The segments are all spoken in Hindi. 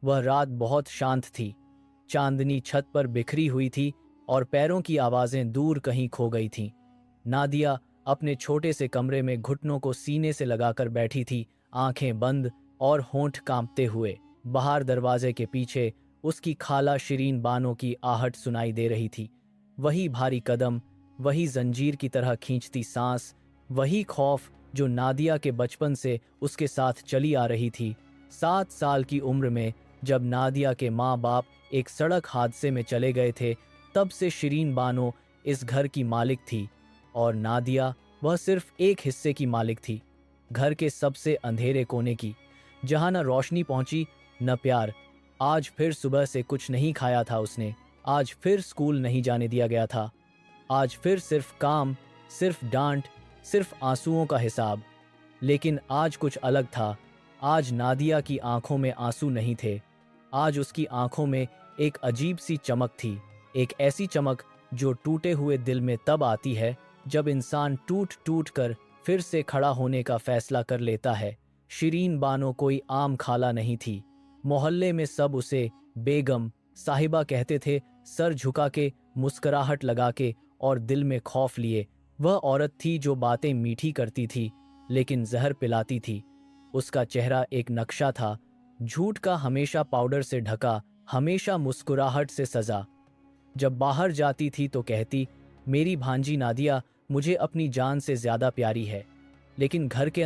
वह रात बहुत शांत थी। चांदनी छत पर बिखरी हुई थी और पैरों की आवाजें दूर कहीं खो गई थीं। नादिया अपने छोटे से कमरे में घुटनों को सीने से लगाकर बैठी थी, आंखें बंद और होंठ कांपते हुए। बाहर दरवाजे के पीछे उसकी खाला शिरीन बानो की आहट सुनाई दे रही थी। वही भारी कदम, वही जंजीर की तरह खींचती सांस, वही खौफ जो नादिया के बचपन से उसके साथ चली आ रही थी। 7 साल की उम्र में जब नादिया के माँ बाप एक सड़क हादसे में चले गए थे, तब से शिरीन बानो इस घर की मालिक थी और नादिया वह सिर्फ एक हिस्से की मालिक थी, घर के सबसे अंधेरे कोने की, जहां न रोशनी पहुंची न प्यार। आज फिर सुबह से कुछ नहीं खाया था उसने, आज फिर स्कूल नहीं जाने दिया गया था, आज फिर सिर्फ काम, सिर्फ डांट, सिर्फ आंसुओं का हिसाब। लेकिन आज कुछ अलग था। आज नादिया की आंखों में आंसू नहीं थे। आज उसकी आंखों में एक अजीब सी चमक थी, एक ऐसी चमक जो टूटे हुए दिल में तब आती है जब इंसान टूट टूट कर फिर से खड़ा होने का फैसला कर लेता है। शिरीन बानो कोई आम खाला नहीं थी। मोहल्ले में सब उसे बेगम साहिबा कहते थे, सर झुका के, मुस्कुराहट लगा के और दिल में खौफ लिए। वह औरत थी जो बातें मीठी करती थी लेकिन जहर पिलाती थी। उसका चेहरा एक नक्शा था, झूठ का, हमेशा पाउडर से ढका, हमेशा मुस्कुराहट से सजा। जब बाहर जाती थी तो कहती, मेरी भांजी नादिया मुझे अपनी जान से ज्यादा प्यारी है। लेकिन घर के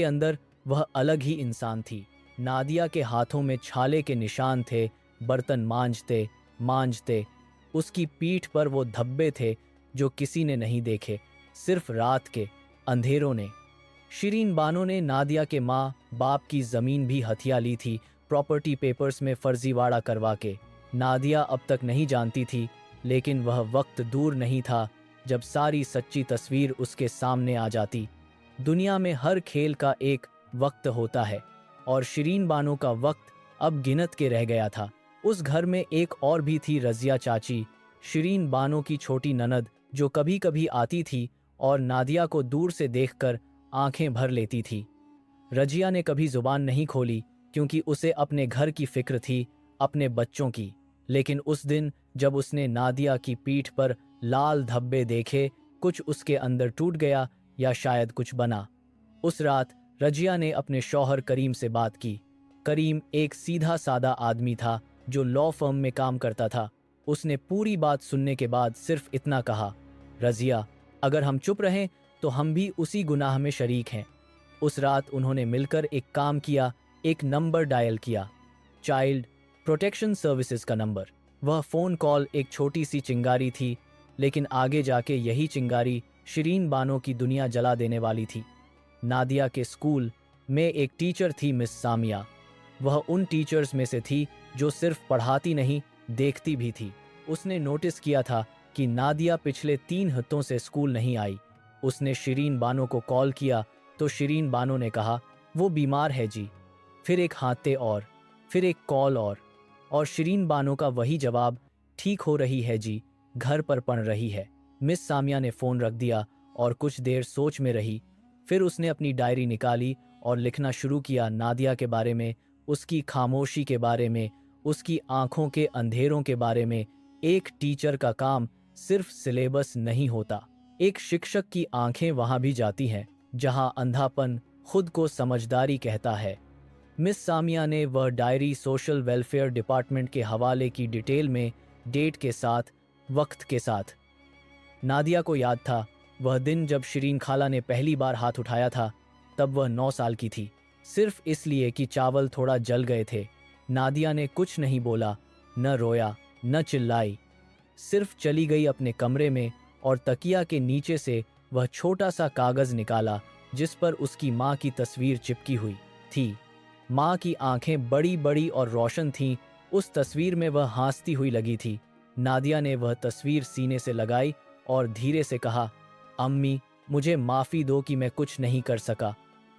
अंदर वह अलग ही इंसान थी। नादिया के हाथों में छाले के निशान थे, बर्तन मांजते मांजते उसकी पीठ पर वो धब्बे थे जो किसी ने नहीं देखे, सिर्फ रात के अंधेरों ने। शिरीन बानो ने नादिया के माँ बाप की जमीन भी हथिया ली थी, प्रॉपर्टी पेपर्स में फर्जीवाड़ा करवा के। नादिया अब तक नहीं जानती थी, लेकिन वह वक्त दूर नहीं था जब सारी सच्ची तस्वीर उसके सामने आ जाती। दुनिया में हर खेल का एक वक्त होता है और शिरीन बानो का वक्त अब गिनत के रह गया था। उस घर में एक और भी थी, रजिया चाची, शिरीन बानो की छोटी ननद, जो कभी कभी आती थी और नादिया को दूर से देखकर आंखें भर लेती थी। रजिया ने कभी जुबान नहीं खोली क्योंकि उसे अपने घर की फिक्र थी, अपने बच्चों की। लेकिन उस दिन जब उसने नादिया की पीठ पर लाल धब्बे देखे, कुछ उसके अंदर टूट गया, या शायद कुछ बना। उस रात रजिया ने अपने शौहर करीम से बात की। करीम एक सीधा सादा आदमी था जो लॉ फर्म में काम करता था। उसने पूरी बात सुनने के बाद सिर्फ इतना कहा, रजिया, अगर हम चुप रहें तो हम भी उसी गुनाह में शरीक हैं। उस रात उन्होंने मिलकर एक काम किया, एक नंबर डायल किया, चाइल्ड प्रोटेक्शन सर्विसेज का नंबर। वह फोन कॉल एक छोटी सी चिंगारी थी, लेकिन आगे जाके यही चिंगारी शिरीन बानो की दुनिया जला देने वाली थी। नादिया के स्कूल में एक टीचर थी, मिस सामिया। वह उन टीचर्स में से थी जो सिर्फ पढ़ाती नहीं, देखती भी थी। उसने नोटिस किया था कि नादिया पिछले 3 हफ्तों से स्कूल नहीं आई। उसने शिरीन बानो को कॉल किया तो शिरीन बानो ने कहा, वो बीमार है जी। फिर एक हाथे और फिर एक कॉल और शिरीन बानो का वही जवाब, ठीक हो रही है जी, घर पर पढ़ रही है। मिस सामिया ने फोन रख दिया और कुछ देर सोच में रही। फिर उसने अपनी डायरी निकाली और लिखना शुरू किया, नादिया के बारे में, उसकी खामोशी के बारे में, उसकी आंखों के अंधेरों के बारे में। एक टीचर का काम सिर्फ सिलेबस नहीं होता। एक शिक्षक की आंखें वहां भी जाती हैं जहां अंधापन खुद को समझदारी कहता है। मिस सामिया ने वह डायरी सोशल वेलफेयर डिपार्टमेंट के हवाले की, डिटेल में, डेट के साथ, वक्त के साथ। नादिया को याद था वह दिन जब शिरीन खाला ने पहली बार हाथ उठाया था। तब वह 9 साल की थी, सिर्फ इसलिए कि चावल थोड़ा जल गए थे। नादिया ने कुछ नहीं बोला, न रोया न चिल्लाई, सिर्फ चली गई अपने कमरे में और तकिया के नीचे से वह छोटा सा कागज निकाला जिस पर उसकी माँ की तस्वीर चिपकी हुई थी। माँ की आंखें बड़ी बड़ी और रोशन थीं। उस तस्वीर में वह हंसती हुई लगी थी। नादिया ने वह तस्वीर सीने से लगाई और धीरे से कहा, अम्मी, मुझे माफ़ी दो कि मैं कुछ नहीं कर सका।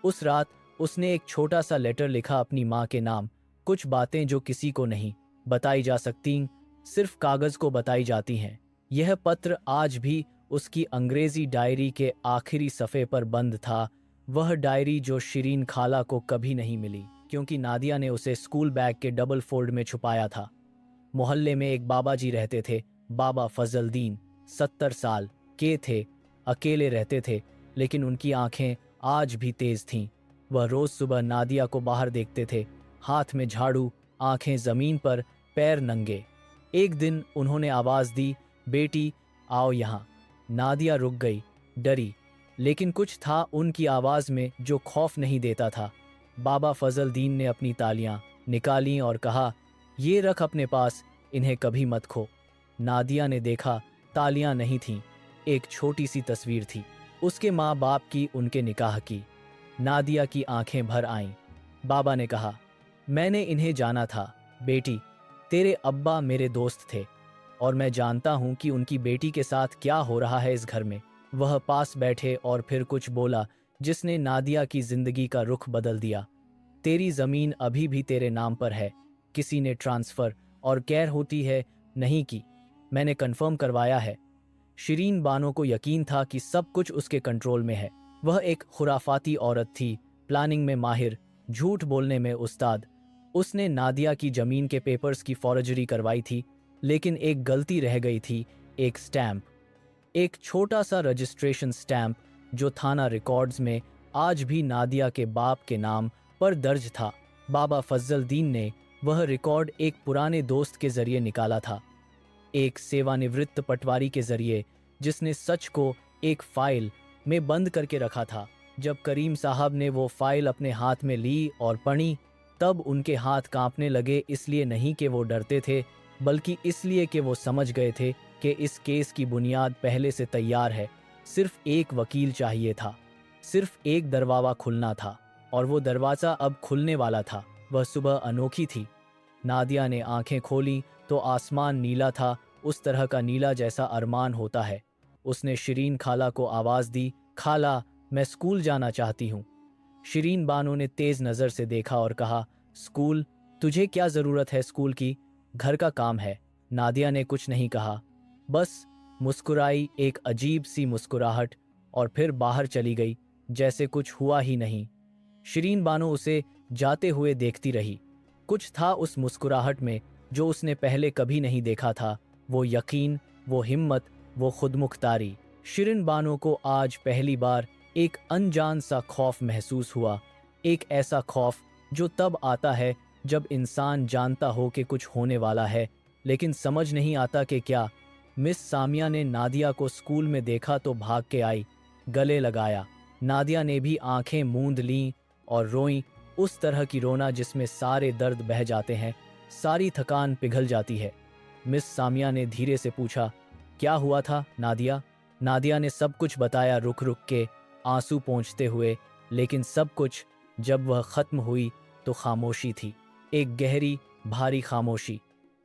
उस रात उसने एक छोटा सा लेटर लिखा अपनी माँ के नाम, कुछ बातें जो किसी को नहीं बताई जा सकती, सिर्फ कागज को बताई जाती हैं। यह पत्र आज भी उसकी अंग्रेजी डायरी के आखिरी सफ़े पर बंद था, वह डायरी जो शिरीन खाला को कभी नहीं मिली। क्योंकि नादिया ने उसे स्कूल बैग के डबल फोल्ड में छुपाया था। मोहल्ले में एक बाबा जी रहते थे, बाबा फजलदीन। 70 साल के थे, अकेले रहते थे, लेकिन उनकी आंखें आज भी तेज थीं। वह रोज सुबह नादिया को बाहर देखते थे, हाथ में झाड़ू, आंखें जमीन पर, पैर नंगे। एक दिन उन्होंने आवाज दी, बेटी आओ यहाँ। नादिया रुक गई, डरी, लेकिन कुछ था उनकी आवाज में जो खौफ नहीं देता था। बाबा फजलदीन ने अपनी तालियां निकाली और कहा, ये रख अपने पास, इन्हें कभी मत खो। नादिया ने देखा, तालियां नहीं थीं, एक छोटी सी तस्वीर थी, उसके माँ बाप की, उनके निकाह की। नादिया की आंखें भर आईं। बाबा ने कहा, मैंने इन्हें जाना था बेटी, तेरे अब्बा मेरे दोस्त थे और मैं जानता हूं कि उनकी बेटी के साथ क्या हो रहा है इस घर में। वह पास बैठे और फिर कुछ बोला जिसने नादिया की जिंदगी का रुख बदल दिया। तेरी जमीन अभी भी तेरे नाम पर है, किसी ने ट्रांसफर और कैर होती है नहीं की, मैंने कंफर्म करवाया है। शिरीन बानो को यकीन था कि सब कुछ उसके कंट्रोल में है। वह एक खुराफाती औरत थी, प्लानिंग में माहिर, झूठ बोलने में उस्ताद। उसने नादिया की जमीन के पेपर्स की फॉर्जरी करवाई थी, लेकिन एक गलती रह गई थी, एक स्टैंप, एक छोटा सा रजिस्ट्रेशन स्टैंप जो थाना रिकॉर्ड्स में आज भी नादिया के बाप के नाम पर दर्ज था। बाबा फजलदीन ने वह रिकॉर्ड एक पुराने दोस्त के जरिए निकाला था, एक सेवानिवृत्त पटवारी के जरिए, जिसने सच को एक फाइल में बंद करके रखा था। जब करीम साहब ने वो फाइल अपने हाथ में ली और पढ़ी, तब उनके हाथ कांपने लगे, इसलिए नहीं कि वो डरते थे, बल्कि इसलिए कि वो समझ गए थे कि इस केस की बुनियाद पहले से तैयार है। सिर्फ एक वकील चाहिए था, सिर्फ एक दरवाजा खुलना था, और वो दरवाज़ा अब खुलने वाला था। वह सुबह अनोखी थी। नादिया ने आंखें खोली तो आसमान नीला था, उस तरह का नीला जैसा अरमान होता है। उसने शिरीन खाला को आवाज़ दी, खाला मैं स्कूल जाना चाहती हूँ। शिरीन बानो ने तेज नज़र से देखा और कहा, स्कूल? तुझे क्या ज़रूरत है स्कूल की? घर का काम है। नादिया ने कुछ नहीं कहा, बस मुस्कुराई, एक अजीब सी मुस्कुराहट, और फिर बाहर चली गई जैसे कुछ हुआ ही नहीं। शिरीन बानो उसे जाते हुए देखती रही। कुछ था उस मुस्कुराहट में जो उसने पहले कभी नहीं देखा था, वो यकीन, वो हिम्मत, वो खुदमुख्तारी। शिरीन बानो को आज पहली बार एक अनजान सा खौफ महसूस हुआ, एक ऐसा खौफ जो तब आता है जब इंसान जानता हो कि कुछ होने वाला है, लेकिन समझ नहीं आता कि क्या। मिस सामिया ने नादिया को स्कूल में देखा तो भाग के आई, गले लगाया। नादिया ने भी आंखें मूंद लीं और रोईं, उस तरह की रोना जिसमें सारे दर्द बह जाते हैं, सारी थकान पिघल जाती है। मिस सामिया ने धीरे से पूछा, क्या हुआ था नादिया? नादिया ने सब कुछ बताया, रुक रुक के, आंसू पोंछते हुए, लेकिन सब कुछ जब वह खत्म हुई तो खामोशी थी, एक गहरी भारी खामोशी।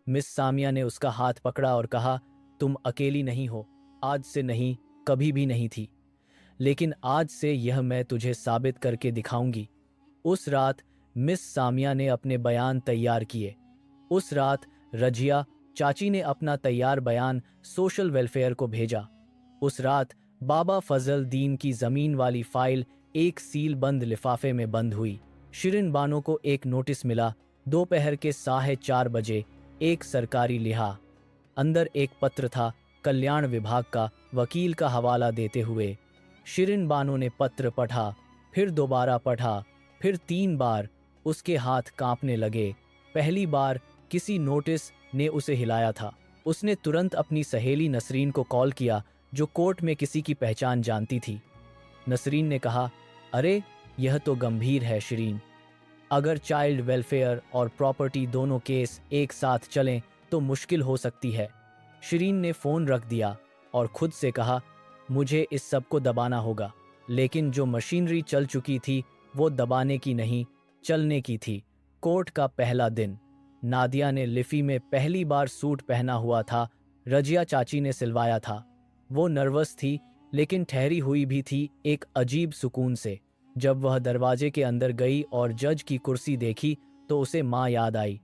मिस सामिया ने उसका हाथ पकड़ा और कहा, तुम अकेली नहीं हो, आज से नहीं, कभी भी नहीं थी, लेकिन आज से यह मैं तुझे साबित करके दिखाऊंगी। उस रात मिस सामिया ने अपने बयान तैयार किए। उस रात रजिया चाची ने अपना तैयार बयान सोशल वेलफेयर को भेजा। उस रात बाबा फजल दीन की जमीन वाली फाइल एक सील बंद लिफाफे में बंद हुई। शिरीन बानो को एक नोटिस मिला, दोपहर के 4:30 बजे, एक सरकारी लिहा। अंदर एक पत्र था, कल्याण विभाग का, वकील का हवाला देते हुए। शिरीन बानो ने पत्र पढ़ा, फिर दोबारा पढ़ा, फिर 3 बार। उसके हाथ कांपने लगे। पहली बार किसी नोटिस ने उसे हिलाया था। उसने तुरंत अपनी सहेली नसरीन को कॉल किया, जो कोर्ट में किसी की पहचान जानती थी। नसरीन ने कहा, अरे यह तो गंभीर है शिरीन, अगर चाइल्ड वेलफेयर और प्रॉपर्टी दोनों केस एक साथ चलें तो मुश्किल हो सकती है। शिरीन ने फ़ोन रख दिया और खुद से कहा, मुझे इस सब को दबाना होगा, लेकिन जो मशीनरी चल चुकी थी वो दबाने की नहीं, चलने की थी। कोर्ट का पहला दिन। नादिया ने लिफी में पहली बार सूट पहना हुआ था, रजिया चाची ने सिलवाया था। वो नर्वस थी, लेकिन ठहरी हुई भी थी, एक अजीब सुकून से। जब वह दरवाजे के अंदर गई और जज की कुर्सी देखी तो उसे माँ याद आई।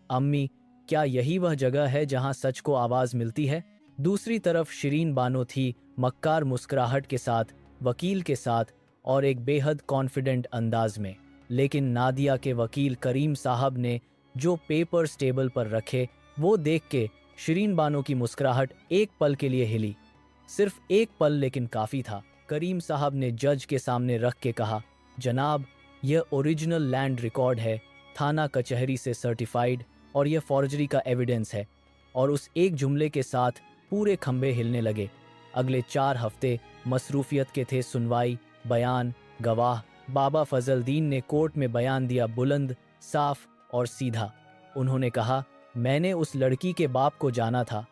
अम्मी, क्या यही वह जगह है जहाँ सच को आवाज़ मिलती है? दूसरी तरफ शिरीन बानो थी, मक्कार मुस्कुराहट के साथ, वकील के साथ, और एक बेहद कॉन्फिडेंट अंदाज में। लेकिन नादिया के वकील करीम साहब ने जो पेपर्स टेबल पर रखे वो देख के शिरीन बानो की मुस्कुराहट एक पल के लिए हिली। सिर्फ एक पल, लेकिन काफ़ी था। करीम साहब ने जज के सामने रख के कहा, जनाब, यह ओरिजिनल लैंड रिकॉर्ड है, थाना कचहरी से सर्टिफाइड, और यह फॉर्जरी का एविडेंस है। और उस एक जुमले के साथ पूरे खंबे हिलने लगे। अगले 4 हफ्ते मसरूफियत के थे। सुनवाई, बयान, गवाह। बाबा फजलदीन ने कोर्ट में बयान दिया, बुलंद, साफ और सीधा। उन्होंने कहा, मैंने उस लड़की के बाप को जाना था।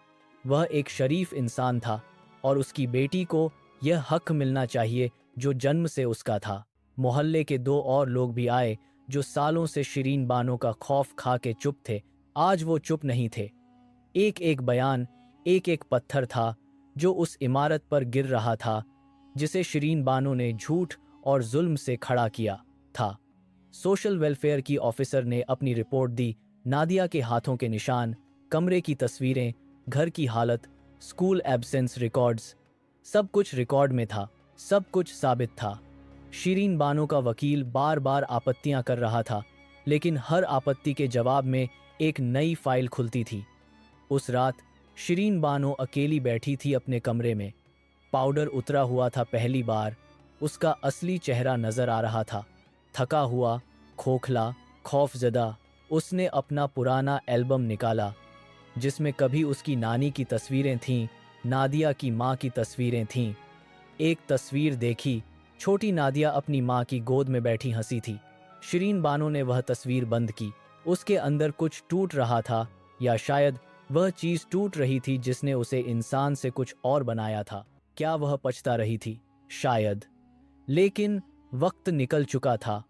वह एक शरीफ इंसान था और उसकी बेटी को यह हक मिलना चाहिए जो जन्म से उसका था। मोहल्ले के 2 और लोग भी आए जो सालों से शिरीन बानो का खौफ खा के चुप थे। आज वो चुप नहीं थे। एक एक बयान, एक एक पत्थर था जो उस इमारत पर गिर रहा था जिसे शिरीन बानो ने झूठ और जुल्म से खड़ा किया था। सोशल वेलफेयर की ऑफिसर ने अपनी रिपोर्ट दी। नादिया के हाथों के निशान, कमरे की तस्वीरें, घर की हालत, स्कूल एब्सेंस रिकॉर्ड्स, सब कुछ रिकॉर्ड में था, सब कुछ साबित था। शिरीन बानो का वकील बार बार आपत्तियां कर रहा था, लेकिन हर आपत्ति के जवाब में एक नई फाइल खुलती थी। उस रात शिरीन बानो अकेली बैठी थी अपने कमरे में। पाउडर उतरा हुआ था पहली बार। उसका असली चेहरा नजर आ रहा था, थका हुआ, खोखला, खौफजदा। उसने अपना पुराना एल्बम निकाला जिसमें कभी उसकी नानी की तस्वीरें थीं, नादिया की माँ की तस्वीरें थीं। एक तस्वीर देखी, छोटी नादिया अपनी माँ की गोद में बैठी हंसी थी। शिरीन बानो ने वह तस्वीर बंद की। उसके अंदर कुछ टूट रहा था, या शायद वह चीज टूट रही थी जिसने उसे इंसान से कुछ और बनाया था। क्या वह पछता रही थी? शायद। लेकिन वक्त निकल चुका था।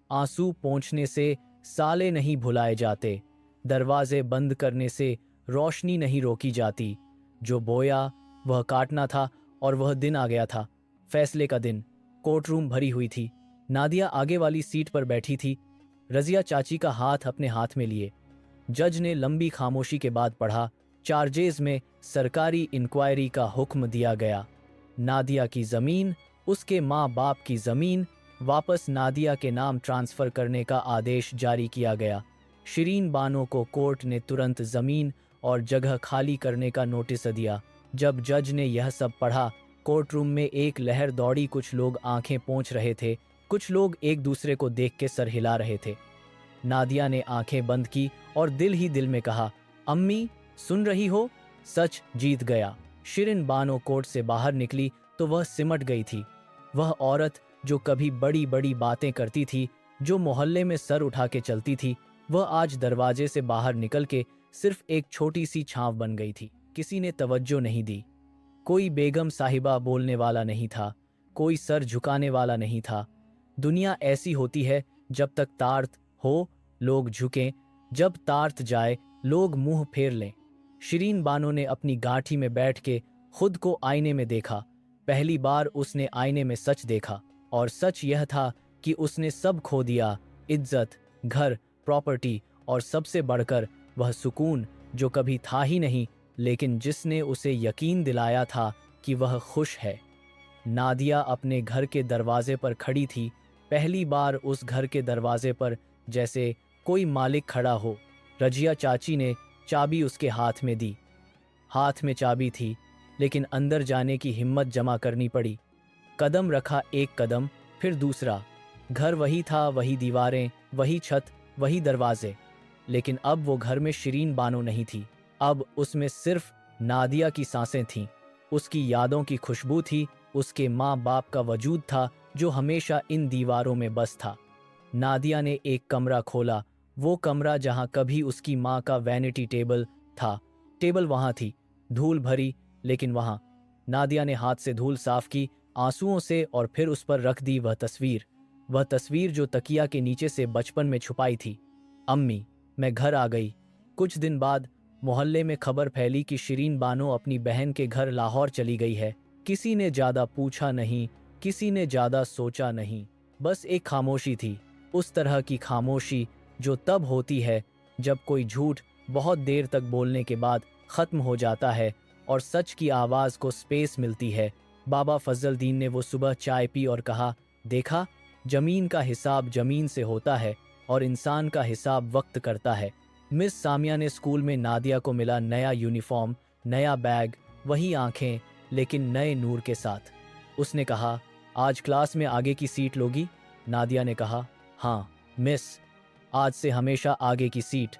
आंसू पोंछने से साले नहीं भुलाए जाते, दरवाजे बंद करने से रोशनी नहीं रोकी जाती। जो बोया वह काटना था, और वह दिन आ गया था, फैसले का दिन। कोर्टरूम भरी हुई थी। नादिया आगे वाली सीट पर बैठी थी, रजिया चाची का हाथ अपने हाथ में लिए। जज ने लंबी खामोशी के बाद पढ़ा, चार्जेस में सरकारी इंक्वायरी का हुक्म दिया गया। नादिया की जमीन, उसके माँ बाप की जमीन वापस नादिया के नाम ट्रांसफर करने का आदेश जारी किया गया। शिरीन बानो को कोर्ट ने तुरंत जमीन और जगह खाली करने का नोटिस दिया। जब जज ने यह सब पढ़ा, कोर्टरूम में एक लहर दौड़ी। कुछ लोग आंखें पोंछ रहे थे, कुछ लोग एक दूसरे को देख के सर हिला रहे थे। नादिया ने आंखें बंद की और दिल ही दिल में कहा, अम्मी, सुन रही हो? सच जीत गया। शिरीन बानो कोर्ट से बाहर निकली तो वह सिमट गई थी। वह औरत जो कभी बड़ी बड़ी बातें करती थी, जो मोहल्ले में सर उठा के चलती थी, वह आज दरवाजे से बाहर निकल के सिर्फ एक छोटी सी छांव बन गई थी। किसी ने तवज्जो नहीं दी। कोई बेगम साहिबा बोलने वाला नहीं था, कोई सर झुकाने वाला नहीं था। दुनिया ऐसी होती है, जब तक तार्त हो लोग झुकें, जब तार्त जाए लोग मुंह फेर लें। शिरीन बानो ने अपनी गांठी में बैठ के खुद को आईने में देखा। पहली बार उसने आईने में सच देखा, और सच यह था कि उसने सब खो दिया, इज्जत, घर, प्रॉपर्टी, और सबसे बढ़कर वह सुकून जो कभी था ही नहीं, लेकिन जिसने उसे यकीन दिलाया था कि वह खुश है। नादिया अपने घर के दरवाजे पर खड़ी थी, पहली बार उस घर के दरवाजे पर जैसे कोई मालिक खड़ा हो। रजिया चाची ने चाबी उसके हाथ में दी। हाथ में चाबी थी, लेकिन अंदर जाने की हिम्मत जमा करनी पड़ी। कदम रखा, एक कदम, फिर दूसरा। घर वही था, वही दीवारें, वही छत, वही दरवाजे। लेकिन अब वो घर में शिरीन बानो नहीं थी। अब उसमें सिर्फ नादिया की सांसें थीं, उसकी यादों की खुशबू थी, उसके माँ बाप का वजूद था जो हमेशा इन दीवारों में बस था। नादिया ने एक कमरा खोला, वो कमरा जहाँ कभी उसकी माँ का वैनिटी टेबल था। टेबल वहाँ थी, धूल भरी, लेकिन वहाँ। नादिया ने हाथ से धूल साफ की, आंसुओं से, और फिर उस पर रख दी वह तस्वीर जो तकिया के नीचे से बचपन में छुपाई थी। अम्मी, मैं घर आ गई। कुछ दिन बाद मोहल्ले में खबर फैली कि शिरीन बानो अपनी बहन के घर लाहौर चली गई है। किसी ने ज्यादा पूछा नहीं, किसी ने ज्यादा सोचा नहीं, बस एक खामोशी थी। उस तरह की खामोशी जो तब होती है जब कोई झूठ बहुत देर तक बोलने के बाद खत्म हो जाता है और सच की आवाज को स्पेस मिलती है। बाबा फजलदीन ने वो सुबह चाय पी और कहा, देखा, जमीन का हिसाब जमीन से होता है और इंसान का हिसाब वक्त करता है। मिस सामिया ने स्कूल में नादिया को मिला नया यूनिफॉर्म, नया बैग, वही आंखें, लेकिन नए नूर के साथ। उसने कहा, आज क्लास में आगे की सीट लोगी? नादिया ने कहा, हाँ मिस, आज से हमेशा आगे की सीट।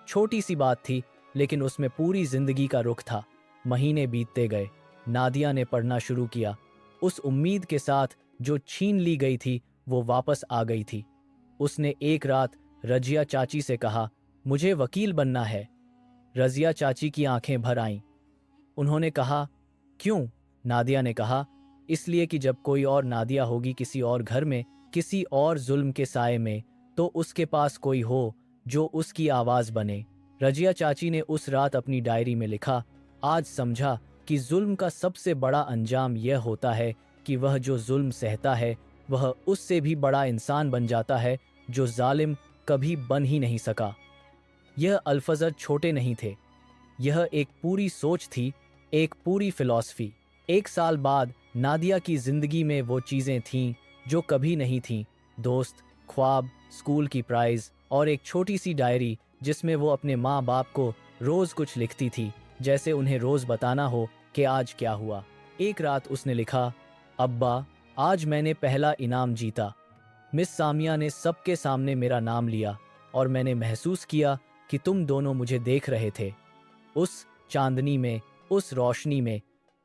छोटी सी बात थी, लेकिन उसमें पूरी जिंदगी का रुख था। महीने बीतते गए, नादिया ने पढ़ना शुरू किया। उस उम्मीद के साथ जो छीन ली गई थी वो वापस आ गई थी। उसने एक रात रजिया चाची से कहा, मुझे वकील बनना है। रजिया चाची की आंखें भर आईं। उन्होंने कहा, क्यों? नादिया ने कहा, इसलिए कि जब कोई और नादिया होगी किसी और घर में, किसी और जुल्म के साए में, तो उसके पास कोई हो जो उसकी आवाज बने। रजिया चाची ने उस रात अपनी डायरी में लिखा, आज समझा कि जुल्म का सबसे बड़ा अंजाम यह होता है कि वह जो जुल्म सहता है वह उससे भी बड़ा इंसान बन जाता है जो जालिम कभी बन ही नहीं सका। यह अल्फज़र छोटे नहीं थे, यह एक पूरी सोच थी, एक पूरी फिलॉसफी। एक साल बाद नादिया की जिंदगी में वो चीजें थीं जो कभी नहीं थीं, दोस्त, ख्वाब, स्कूल की प्राइज और एक छोटी सी डायरी जिसमें वो अपने माँ बाप को रोज कुछ लिखती थी, जैसे उन्हें रोज बताना हो कि आज क्या हुआ। एक रात उसने लिखा, अब्बा, आज मैंने पहला इनाम जीता। मिस सामिया ने सबके सामने मेरा नाम लिया और मैंने महसूस किया कि तुम दोनों मुझे देख रहे थे। उस चांदनी में, उस रोशनी में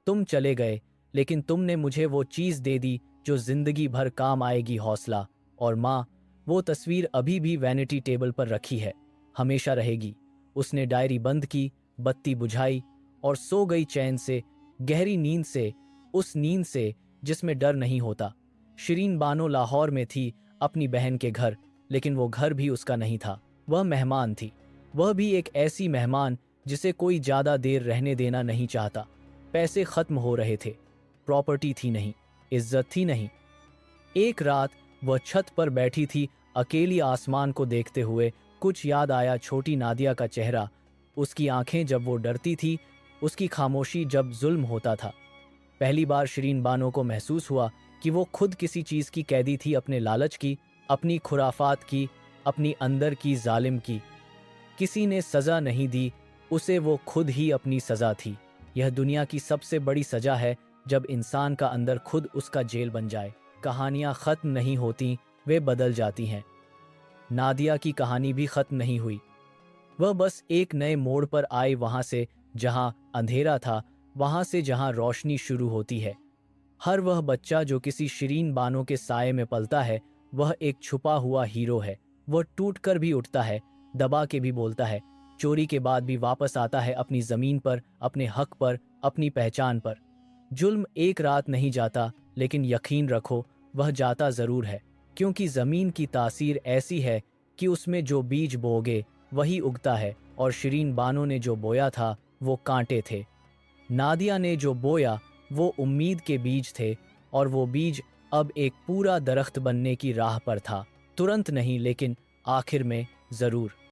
तुम चले गए, लेकिन तुमने मुझे वो चीज़ दे दी जो जिंदगी भर काम आएगी, हौसला। और माँ, वो तस्वीर अभी भी वैनिटी टेबल पर रखी है, हमेशा रहेगी। उसने डायरी बंद की, बत्ती बुझाई और सो गई चैन से, गहरी नींद से, उस नींद से जिसमें डर नहीं होता। शिरीन बानो लाहौर में थी, अपनी बहन के घर, लेकिन वो घर भी उसका नहीं था। वह मेहमान थी, वह भी एक ऐसी मेहमान जिसे कोई ज्यादा देर रहने देना नहीं चाहता। पैसे खत्म हो रहे थे, प्रॉपर्टी थी नहीं, इज्जत थी नहीं। एक रात वह छत पर बैठी थी, अकेली आसमान को देखते हुए। कुछ याद आया छोटी नादिया का चेहरा, उसकी आंखें जब वो डरती थी, उसकी खामोशी जब जुल्म होता था। पहली बार शिरीन बानो को महसूस हुआ कि वो खुद किसी चीज की कैदी थी, अपने लालच की, अपनी खुराफात की, अपनी अंदर की जालिम की। किसी ने सजा नहीं दी उसे, वो खुद ही अपनी सजा थी। यह दुनिया की सबसे बड़ी सजा है, जब इंसान का अंदर खुद उसका जेल बन जाए। कहानियां खत्म नहीं होती, वे बदल जाती हैं। नादिया की कहानी भी खत्म नहीं हुई, वह बस एक नए मोड़ पर आई, वहां से जहां अंधेरा था, वहां से जहां रोशनी शुरू होती है। हर वह बच्चा जो किसी शिरीन बानो के साए में पलता है, वह एक छुपा हुआ हीरो है। वह टूट कर भी उठता है, दबा के भी बोलता है, चोरी के बाद भी वापस आता है अपनी जमीन पर, अपने हक पर, अपनी पहचान पर। जुल्म एक रात नहीं जाता, लेकिन यकीन रखो वह जाता जरूर है, क्योंकि जमीन की तासीर ऐसी है कि उसमें जो बीज बोगे वही उगता है। और शिरीन बानो ने जो बोया था वो कांटे थे, नादिया ने जो बोया वो उम्मीद के बीज थे, और वो बीज अब एक पूरा दरख्त बनने की राह पर था। तुरंत नहीं, लेकिन आखिर में जरूर।